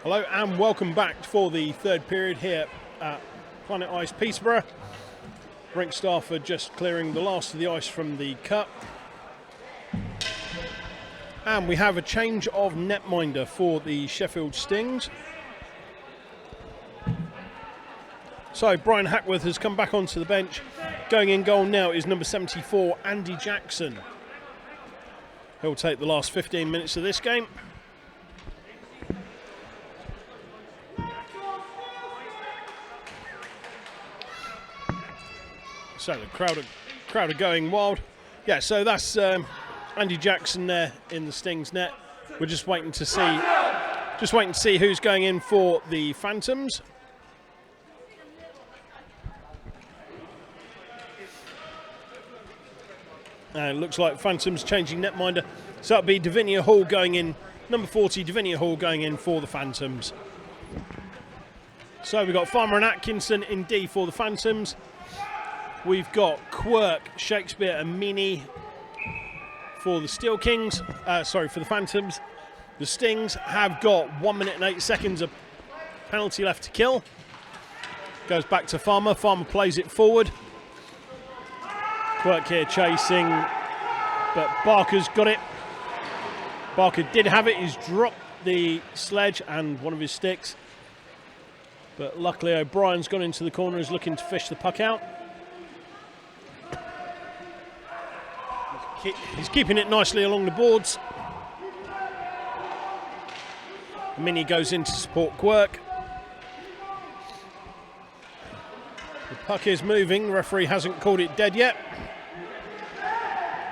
Hello and welcome back for the third period here at Planet Ice Peterborough. Rink staff are just clearing the last of the ice from the cup. And we have a change of netminder for the Sheffield Stings. So Brian Hackworth has come back onto the bench. Going in goal now is number 74, Andy Jackson. He'll take the last 15 minutes of this game. So the crowd are going wild. Yeah, so that's Andy Jackson there in the Stings net. We're just waiting to see who's going in for the Phantoms. And it looks like Phantoms changing netminder. So that'll be Davinia Hall going in, number 40, Davinia Hall going in for the Phantoms. So we've got Farmer and Atkinson in D for the Phantoms. We've got Quirk, Shakespeare and Meany for the for the Phantoms. The Stings have got 1 minute and 8 seconds of penalty left to kill. Goes back to Farmer. Farmer plays it forward. Quirk here chasing, but Barker's got it. Barker did have it. He's dropped the sledge and one of his sticks. But luckily O'Brien's gone into the corner. He's looking to fish the puck out. He's keeping it nicely along the boards. Minnie goes in to support Quirk. The puck is moving. The referee hasn't called it dead yet.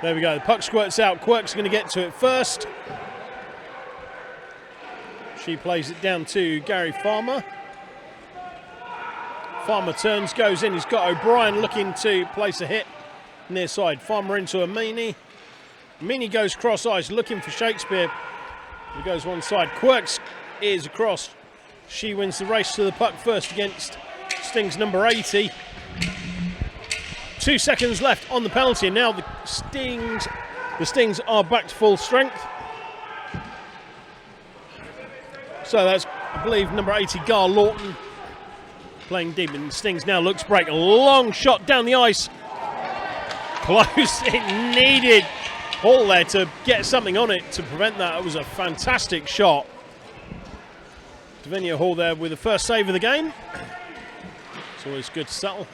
There we go. The puck squirts out. Quirk's going to get to it first. She plays it down to Gary Farmer. Farmer turns, goes in. He's got O'Brien looking to place a hit near side. Farmer into a Meany. Meany goes cross ice looking for Shakespeare. He goes one side. Quirk's is across. She wins the race to the puck first against Stings number 80. 2 seconds left on the penalty. Now the Stings are back to full strength. So that's, I believe, number 80, Gar Lawton playing deep. And Stings now looks to break. A long shot down the ice. Close. It needed Hall there to get something on it to prevent that. It was a fantastic shot. Davinia Hall there with the first save of the game. It's always good to settle.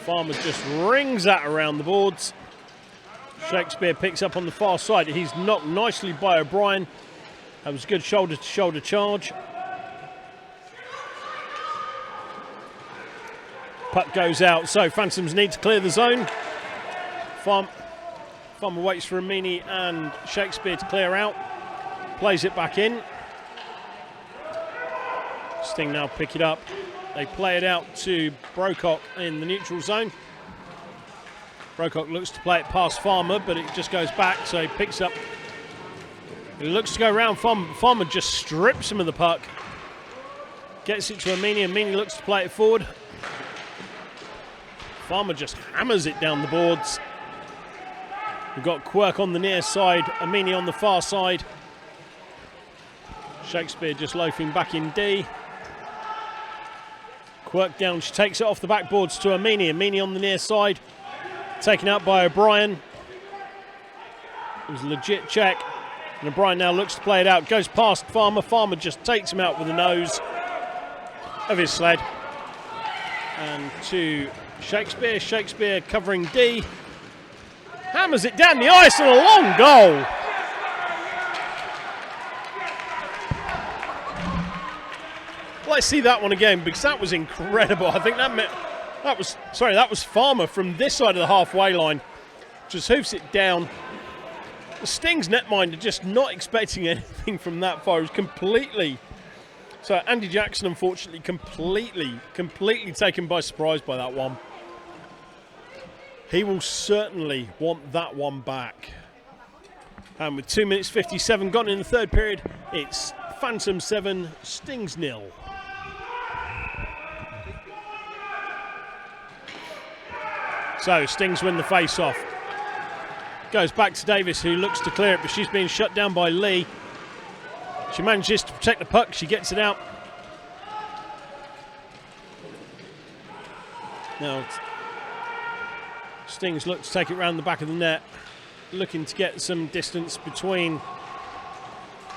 Farmer just rings that around the boards. Shakespeare picks up on the far side. He's knocked nicely by O'Brien. That was a good shoulder-to-shoulder charge. Puck goes out, so Phantoms need to clear the zone. Farmer waits for Amini and Shakespeare to clear out. Plays it back in. Sting now pick it up. They play it out to Brocock in the neutral zone. Brocock looks to play it past Farmer, but it just goes back, so he picks up. He looks to go around Farmer. Farmer just strips him of the puck. Gets it to Amini. Amini looks to play it forward. Farmer just hammers it down the boards. We've got Quirk on the near side, Amini on the far side. Shakespeare just loafing back in D. Quirk down, she takes it off the backboards to Amini. Amini on the near side, taken out by O'Brien. It was a legit check. And O'Brien now looks to play it out, goes past Farmer. Farmer just takes him out with the nose of his sled. And to Shakespeare. Shakespeare covering D. Hammers it down the ice and a long goal. Let's see that one again because that was incredible. I think that was Farmer from this side of the halfway line. Just hoofs it down. The Stings netminder just not expecting anything from that far. It was completely. So Andy Jackson, unfortunately, completely taken by surprise by that one. He will certainly want that one back. And with 2 minutes 57 gone in the third period, it's Phantom 7, Stings 0. So Stings win the face-off. Goes back to Davis, who looks to clear it, but she's being shut down by Lee. She manages to protect the puck. She gets it out. Now, Stings look to take it round the back of the net, looking to get some distance between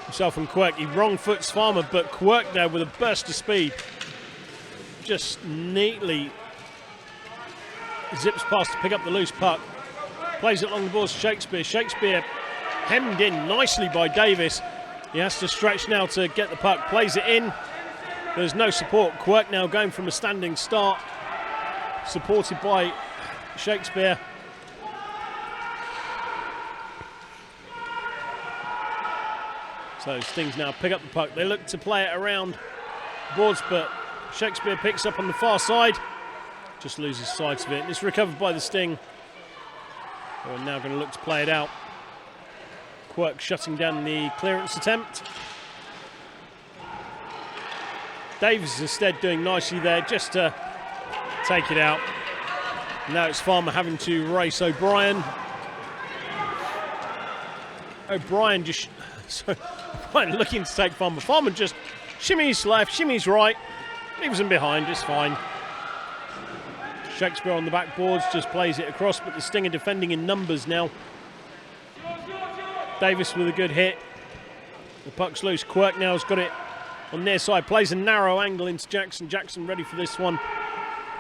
himself and Quirk. He wrong foots Farmer, but Quirk there with a burst of speed just neatly zips past to pick up the loose puck. Plays it along the boards to Shakespeare. Shakespeare hemmed in nicely by Davis. He has to stretch now to get the puck. Plays it in. There's no support. Quirk now going from a standing start, supported by Shakespeare. So Stings now pick up the puck. They look to play it around boards, but Shakespeare picks up on the far side. Just loses sight of it. It's recovered by the Sting. We're now going to look to play it out. Quirk shutting down the clearance attempt. Davis instead doing nicely there just to take it out. Now it's Farmer having to race O'Brien. O'Brien just O'Brien looking to take Farmer. Farmer just shimmies left, shimmies right, leaves him behind, it's fine. Shakespeare on the back boards just plays it across, but the Sting are defending in numbers now. Davis with a good hit. The puck's loose. Quirk now has got it on their side. Plays a narrow angle into Jackson. Jackson ready for this one.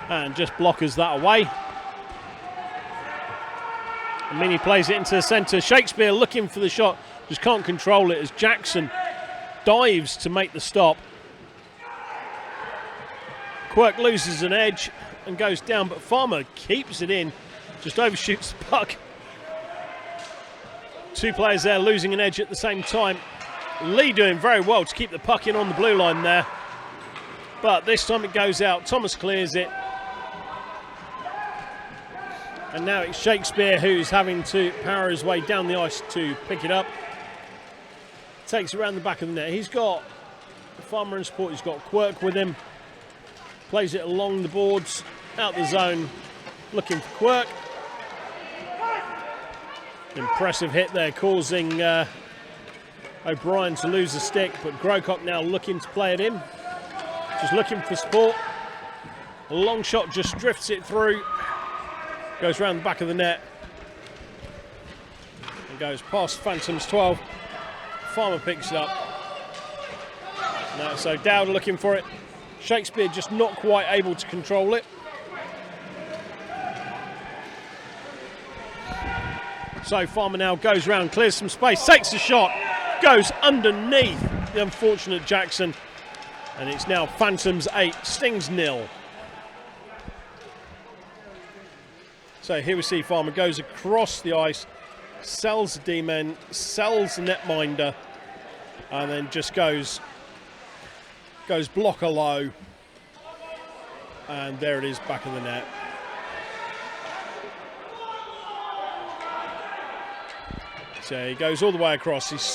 And just blockers that away. Amini plays it into the centre. Shakespeare looking for the shot. Just can't control it as Jackson dives to make the stop. Quirk loses an edge and goes down, but Farmer keeps it in. Just overshoots the puck. Two players there losing an edge at the same time. Lee doing very well to keep the puck in on the blue line there. But this time it goes out. Thomas clears it. And now it's Shakespeare who's having to power his way down the ice to pick it up. Takes it around the back of the net. He's got Farmer in support. He's got Quirk with him. Plays it along the boards, out the zone, looking for Quirk. Impressive hit there, causing O'Brien to lose the stick, but Grocock now looking to play it in. Just looking for support. A long shot just drifts it through. Goes around the back of the net. And goes past Phantom's 12. Farmer picks it up. Now, so Dowd looking for it. Shakespeare just not quite able to control it. So Farmer now goes round, clears some space, takes a shot, goes underneath the unfortunate Jackson. And it's now Phantoms 8, Stings 0. So here we see Farmer goes across the ice, sells the D-men, sells the netminder, and then just goes blocker low, and there it is, back of the net. So he goes all the way across. He's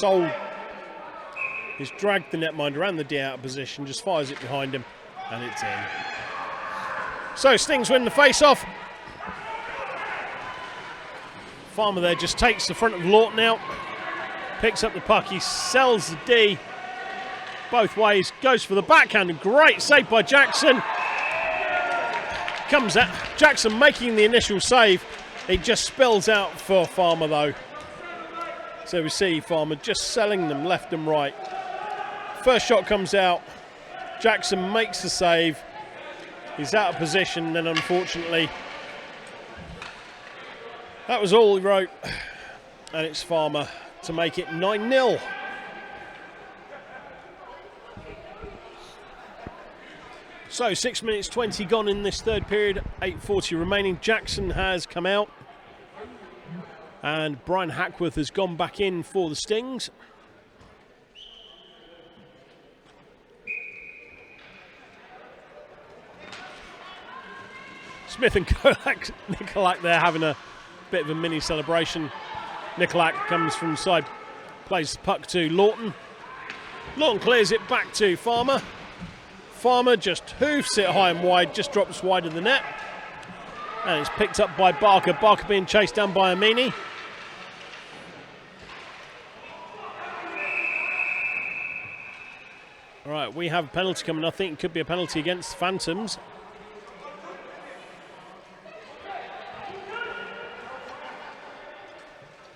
dragged the netminder around the D out of position, just fires it behind him, and it's in. So Stings win the face-off. Farmer there just takes the front of Lawton out, picks up the puck, he sells the D both ways, goes for the backhand, and great save by Jackson. Comes out, Jackson making the initial save. It just spills out for Farmer though. So we see Farmer just selling them left and right. First shot comes out, Jackson makes the save. He's out of position, and then unfortunately that was all he wrote, and it's Farmer to make it 9-0. So 6 minutes 20 gone in this third period, 8:40 remaining. Jackson has come out, and Brian Hackworth has gone back in for the Stings. Smith and Nikolak there having a bit of a mini celebration. Nikolak comes from the side, plays the puck to Lawton. Lawton clears it back to Farmer. Farmer just hoofs it high and wide, just drops wide of the net. And it's picked up by Barker. Barker being chased down by Amini. All right, we have a penalty coming. I think it could be a penalty against the Phantoms.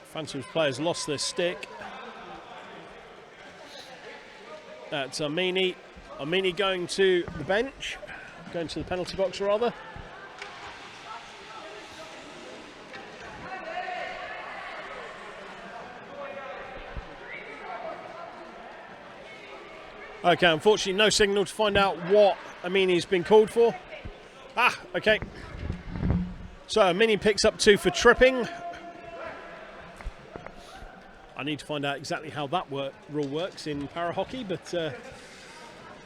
Phantoms players lost their stick. That's Amini. Amini going to the bench. Going to the penalty box, rather. Okay, unfortunately no signal to find out what Amini's been called for. Okay. So Amini picks up 2 for tripping. I need to find out exactly how that rule works in para hockey, but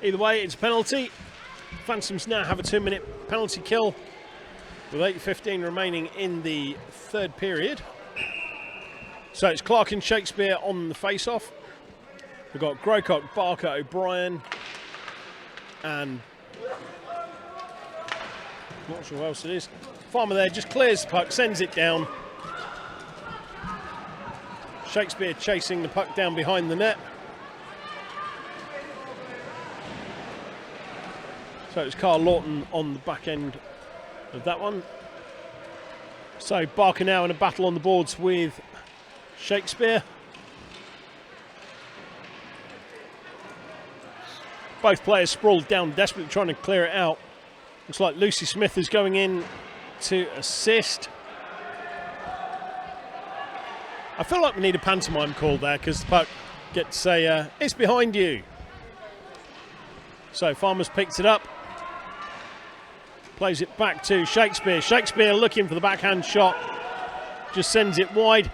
either way, it's a penalty. Phantoms now have a 2-minute penalty kill with 8:15 remaining in the third period. So it's Clark and Shakespeare on the face-off. We've got Grocock, Barker, O'Brien, and not sure who else it is. Farmer there just clears the puck, sends it down. Shakespeare chasing the puck down behind the net. So it's Carl Lawton on the back end of that one. So Barker now in a battle on the boards with Shakespeare. Both players sprawled down, desperately trying to clear it out. Looks like Lucy Smith is going in to assist. I feel like we need a pantomime call there because the puck gets to say, it's behind you. So Farmer's picked it up. Plays it back to Shakespeare. Shakespeare looking for the backhand shot. Just sends it wide.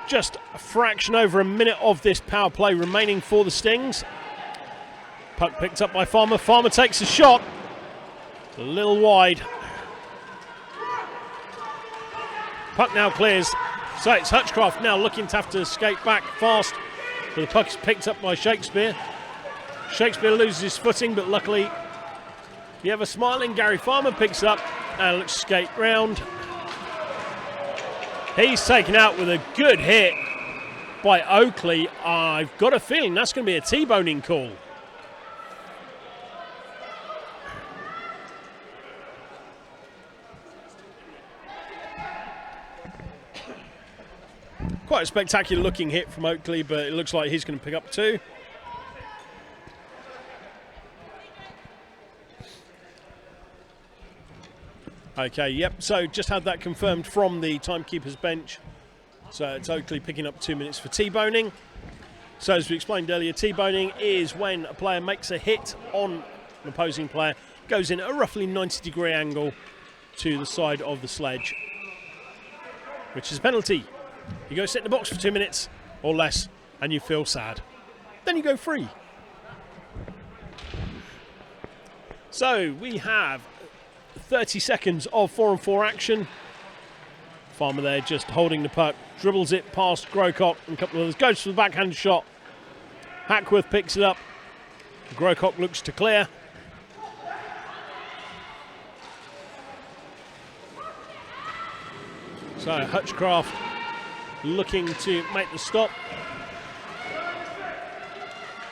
Just a fraction over a minute of this power play remaining for the Stings. Puck picked up by Farmer. Farmer takes a shot. A little wide. Puck now clears. So it's Hutchcroft now looking to have to skate back fast. But the puck is picked up by Shakespeare. Shakespeare loses his footing, but luckily the ever smiling Gary Farmer picks it up and looks to skate round. He's taken out with a good hit by Oakley. I've got a feeling that's going to be a T-boning call. Quite a spectacular looking hit from Oakley, but it looks like he's going to pick up 2. Okay, yep, so just had that confirmed from the timekeeper's bench. So it's Oakley picking up 2 minutes for T-boning. So as we explained earlier, T-boning is when a player makes a hit on an opposing player, goes in at a roughly 90-degree angle to the side of the sledge, which is a penalty. You go sit in the box for 2 minutes or less and you feel sad. Then you go free. So we have 30 seconds of 4-on-4 action. Farmer there just holding the puck, dribbles it past Grocock and a couple of others, goes for the backhand shot. Hackworth picks it up. Grocock looks to clear. So Hutchcroft looking to make the stop.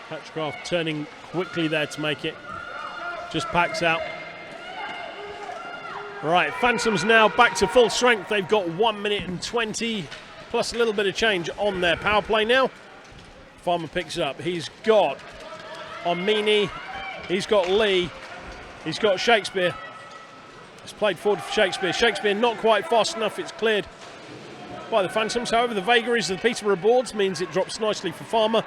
Hutchcroft turning quickly there to make it. Just packs out. Right, Phantoms now back to full strength. They've got 1 minute and 20 plus a little bit of change on their power play now. Farmer picks it up. He's got Amini. He's got Lee. He's got Shakespeare. It's played forward for Shakespeare. Shakespeare not quite fast enough. It's cleared by the Phantoms. However, the vagaries of the Peterborough boards means it drops nicely for Farmer.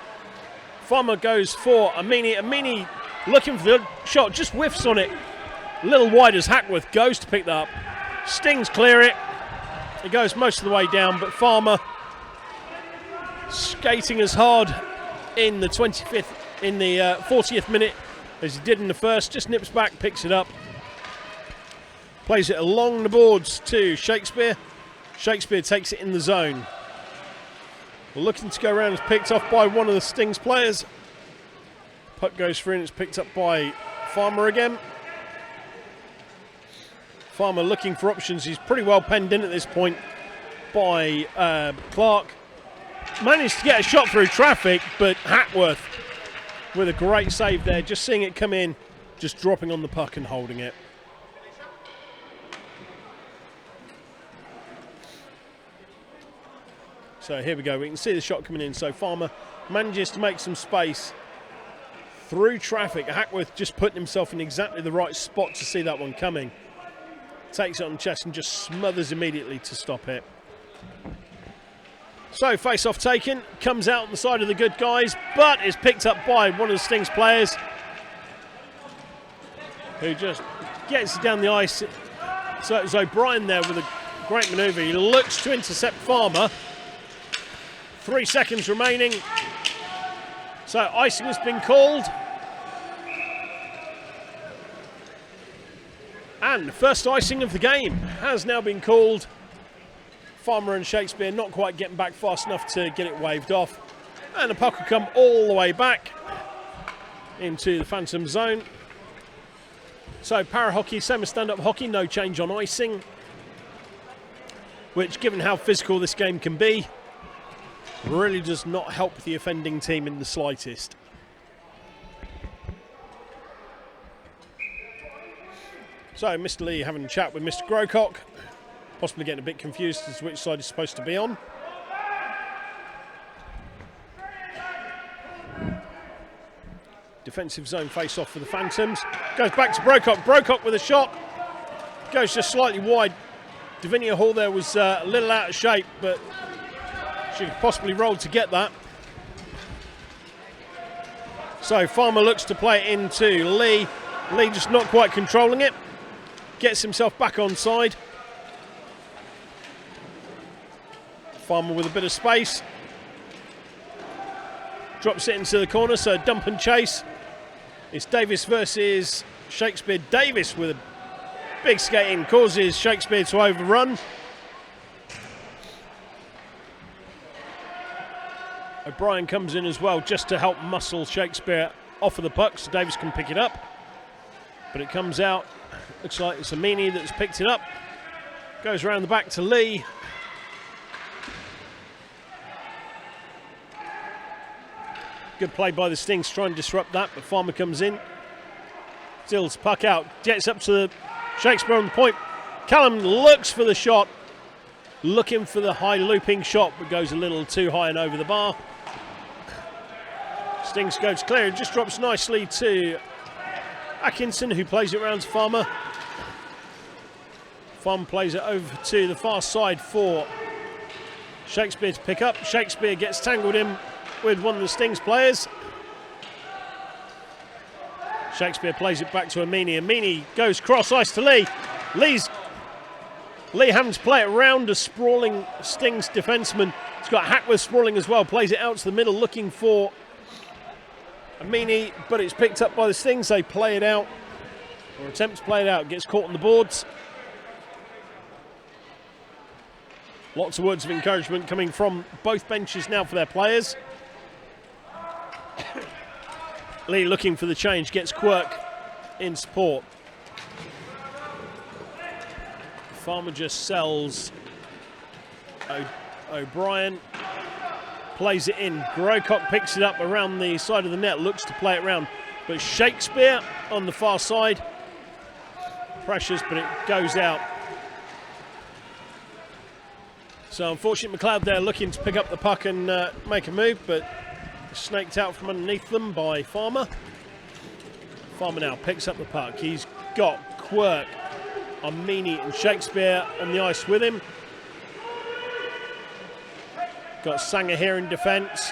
Farmer goes for Amini. Amini looking for the shot, just whiffs on it. A little wide as Hackworth goes to pick that up. Stings clear it. It goes most of the way down, but Farmer skating as hard in the 40th minute as he did in the first. Just nips back, picks it up. Plays it along the boards to Shakespeare. Shakespeare takes it in the zone. Looking to go around, is picked off by one of the Stings players. Puck goes through and it's picked up by Farmer again. Farmer looking for options. He's pretty well penned in at this point by Clark. Managed to get a shot through traffic, but Hackworth with a great save there. Just seeing it come in, just dropping on the puck and holding it. So here we go. We can see the shot coming in. So Farmer manages to make some space through traffic. Hackworth just putting himself in exactly the right spot to see that one coming. Takes it on the chest and just smothers immediately to stop it. So face-off taken, comes out on the side of the good guys, but is picked up by one of the Stings players, who just gets it down the ice. So it's O'Brien there with a great manoeuvre. He looks to intercept Farmer. 3 seconds remaining. So icing has been called. And the first icing of the game has now been called. Farmer and Shakespeare not quite getting back fast enough to get it waved off. And the puck will come all the way back into the Phantom zone. So para hockey, same as stand-up hockey, no change on icing. Which, given how physical this game can be, really does not help the offending team in the slightest. So Mr. Lee having a chat with Mr. Grocott, possibly getting a bit confused as to which side he's supposed to be on. Defensive zone face-off for the Phantoms. Goes back to Grocott. Grocott with a shot. Goes just slightly wide. Davinia Hall there was a little out of shape, but she could possibly roll to get that. So Farmer looks to play it into Lee. Lee just not quite controlling it. Gets himself back on side. Farmer with a bit of space. Drops it into the corner, so dump and chase. It's Davis versus Shakespeare. Davis with a big skate in causes Shakespeare to overrun. O'Brien comes in as well just to help muscle Shakespeare off of the puck so Davis can pick it up. But it comes out. Looks like it's Amini that's picked it up. Goes around the back to Lee. Good play by the Stings, trying to disrupt that, but Farmer comes in. Steals puck out, gets up to the Shakespeare on the point. Callum looks for the shot, looking for the high looping shot, but goes a little too high and over the bar. Stings goes clear and just drops nicely to Atkinson, who plays it around to Farmer. Farmer plays it over to the far side for Shakespeare to pick up. Shakespeare gets tangled in with one of the Stings players. Shakespeare plays it back to Amini. Amini goes cross ice to Lee. Lee having to play it around a sprawling Stings defenseman. He's got Hackworth sprawling as well. Plays it out to the middle looking for Amini, but it's picked up by the Stings. They play it out, or attempt to play it out. Gets caught on the boards. Lots of words of encouragement coming from both benches now for their players. Lee looking for the change, gets Quirk in support. Farmer just sells O'Brien, plays it in. Grocott picks it up around the side of the net, looks to play it round, but Shakespeare on the far side pressures, but it goes out. So unfortunately McLeod there looking to pick up the puck and make a move, but snaked out from underneath them by Farmer. Farmer now picks up the puck. He's got Quirk, Amini and Shakespeare on the ice with him. Got Sanger here in defence.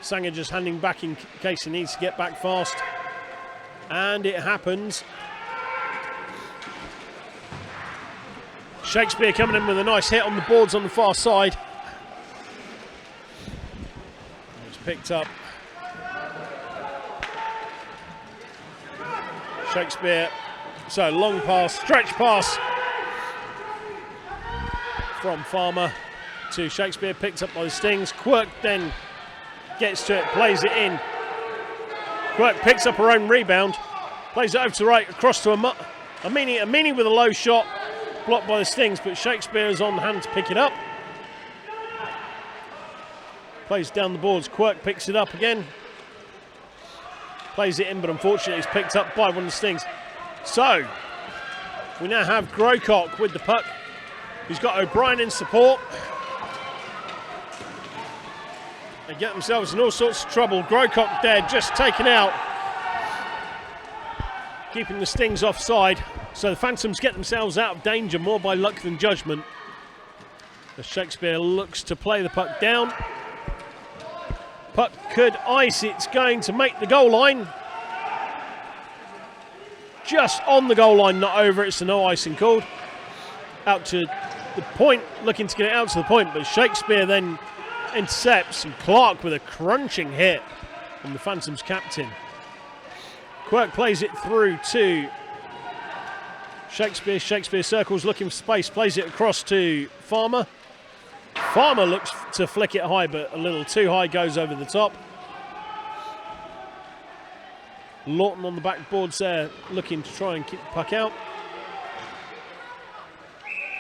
Sanger just handing back in case he needs to get back fast. And it happens. Shakespeare coming in with a nice hit on the boards on the far side. It's picked up. Shakespeare, so long pass, stretch pass from Farmer to Shakespeare, picked up by the Stings. Quirk then gets to it, plays it in. Quirk picks up her own rebound, plays it over to the right, across to Amini with a low shot, blocked by the Stings, but Shakespeare is on hand to pick it up. Plays down the boards, Quirk picks it up again. Plays it in, but unfortunately it's picked up by one of the Stings. So, we now have Grocock with the puck. He's got O'Brien in support. They get themselves in all sorts of trouble. Grocock there just taken out, keeping the Stings offside. So the Phantoms get themselves out of danger more by luck than judgment. As Shakespeare looks to play the puck down. Puck could ice. It's going to make the goal line. Just on the goal line, not over. It's a no icing called. Out to the point, looking to get it out to the point, but Shakespeare then intercepts, and Clark with a crunching hit from the Phantoms captain. Quirk plays it through to Shakespeare. Shakespeare circles, looking for space, plays it across to Farmer. Farmer looks to flick it high, but a little too high, goes over the top. Lawton on the backboards there, looking to try and keep the puck out.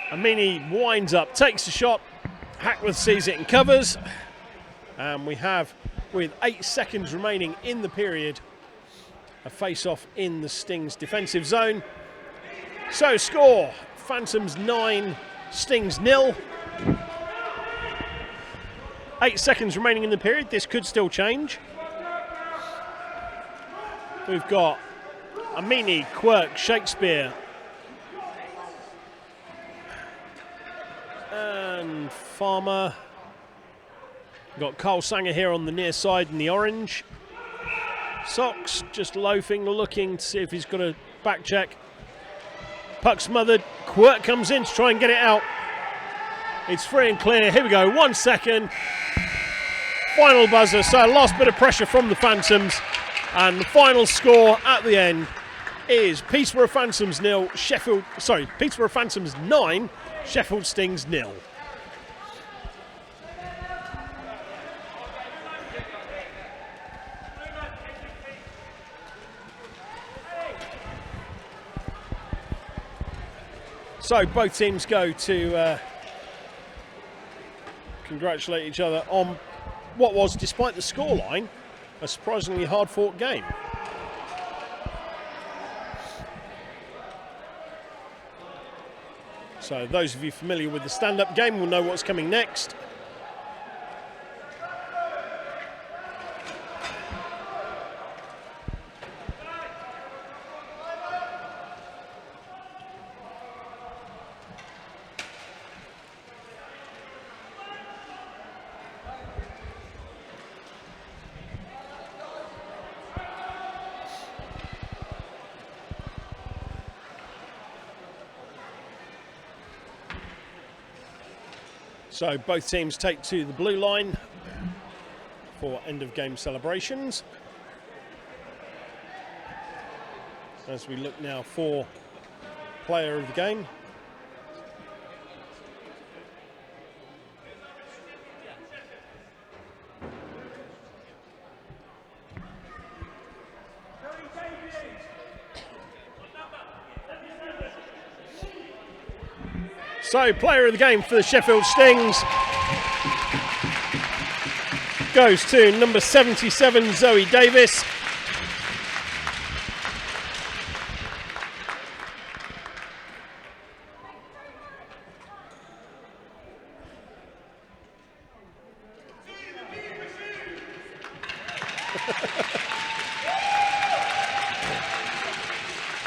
Amini winds up, takes the shot. Hackworth sees it and covers. And we have, with 8 seconds remaining in the period, a face-off in the Stings defensive zone. So score, Phantoms 9, Stings 0. 8 seconds remaining in the period. This could still change. We've got Amini, Quirk, Shakespeare, and Farmer. We've got Carl Sanger here on the near side in the orange. Sox just loafing, looking to see if he's got a back check. Puck smothered. Quirk comes in to try and get it out. It's free and clear. Here we go. 1 second. Final buzzer. So a last bit of pressure from the Phantoms. And the final score at the end is Peterborough Phantoms 0, Peterborough Phantoms 9, Sheffield Stings 0. So both teams go to congratulate each other on what was, despite the scoreline, a surprisingly hard-fought game. So those of you familiar with the stand-up game will know what's coming next. So both teams take to the blue line for end of game celebrations. As we look now for player of the game. So, player of the game for the Sheffield Stings goes to number 77, Zoe Davis.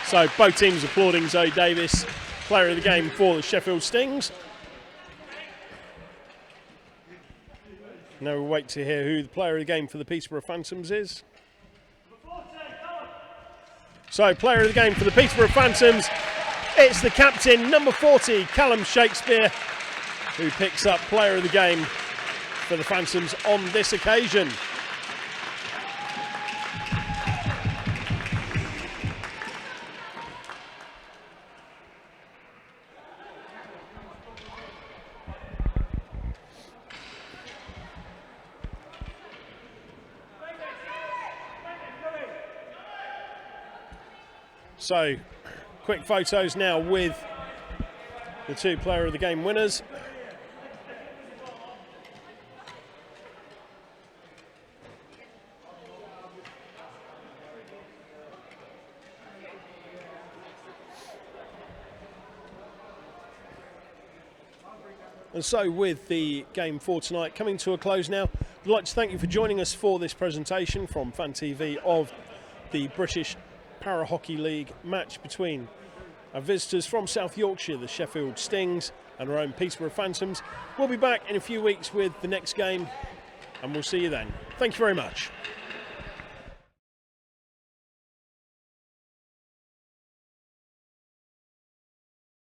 So, both teams applauding Zoe Davis, player of the game for the Sheffield Stings. Now we'll wait to hear who the player of the game for the Peterborough Phantoms is. So, player of the game for the Peterborough Phantoms, it's the captain, number 40, Callum Shakespeare, who picks up player of the game for the Phantoms on this occasion. So, quick photos now with the two player of the game winners. And so with the game for tonight coming to a close now, I'd like to thank you for joining us for this presentation from Fan TV of the British Para Hockey League match between our visitors from South Yorkshire, the Sheffield Stings, and our own Peterborough Phantoms. We'll be back in a few weeks with the next game, and we'll see you then. Thank you very much.